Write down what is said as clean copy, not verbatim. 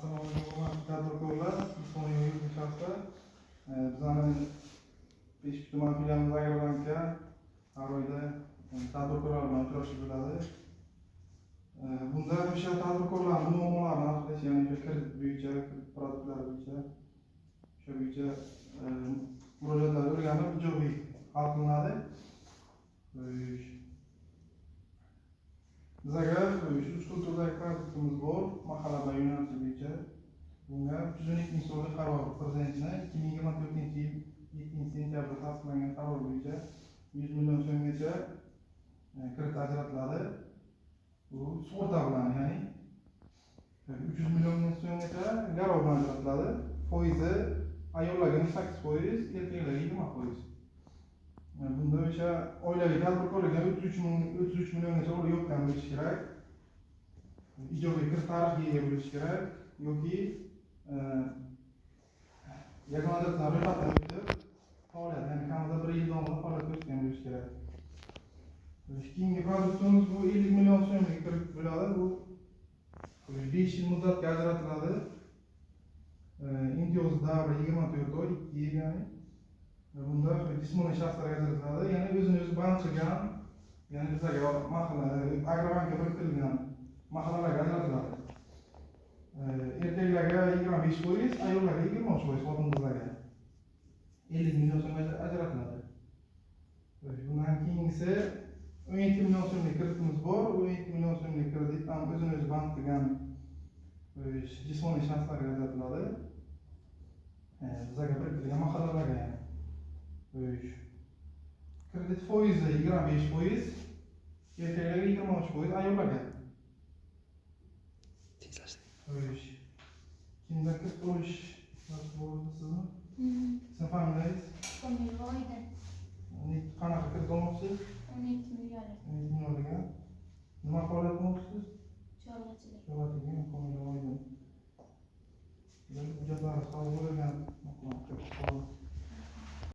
Assalomu alaykum tadbirkorlar, Islom yurtni shaxslar. Bizning Beshik tuman filialimiz Agrobankka har oyda tadbirkorlar bilan uchrashib bo'ladi. Bunda o'sha tadbirkorlarning muammolarini hal qilish, ya'ni kredit bo'yicha, kredit produktlari bo'yicha, o'sha bo'yicha murojaatlar o'rganib, ijobiy hal qilinadi. Bizga uch xil turdagi kreditimiz bor, mahallalar yo'nalishi bo'yicha. Bunga 312 ming so'mlik qaror Prezidentning 2024-yil 7-sentyabrda tasdiqlangan qaror bo'yicha 100 million so'mgacha kredit ajratiladi. Bu sug'urta bilan, ya'ni 300 million so'mgacha garov bilan ajratiladi. Foizi ayollarga 8%, erkaklarga 20%. Bunda o'sha oilaviy tadbirkorlikga 33 milliongacha yo'qdan bo'lishi kerak. Ijobiy kredit tarixiga ega bo'lishi kerak yoki yagona davlat ro'yxatdan o'tib faoliyat, ya'ni kamida 1 yil davomida faoliyat ko'rsatgan bo'lishi kerak. Keyingi produktimiz bu 50 million so'mlik kredit bo'ladi. Bu 5 yil muddatga ajratiladi. Imtiyoz davri 24 oy, 2 yil ya'ni. Bunda jismoniy shaxslarga ajratiladi, ya'ni o'zini o'zi band qilgan, ya'ni bizga mahalla Agrobankka biriktirilgan mahallalarga ajratiladi. Erkaklarga 25%, ayollarga 23%, xotin-qizlarga 50 million so'mgacha ajratiladi. Bundan keyingisi 17 million so'mlik kreditimiz bor. 17 million so'mlik kredit ham o'zini o'zi band qilgan jismoniy shaxslarga ajratiladi. Bizga biriktirilgan mahallalarga, ya'ni kredit foizi 25%, erkaklarga 23%, ayollarga. Kimda kredit olish nasib bo'ldi sizmi? Sizning familiyangiz? Komilvoyda. Qanaqa kredit olmoqchisiz? 12 million. 12 millionga. Nima faoliyat qilmoqchisiz? Chorvachilik. Chorvachilik, Komilvoyda. Hujjatlar qabul bo'lgan.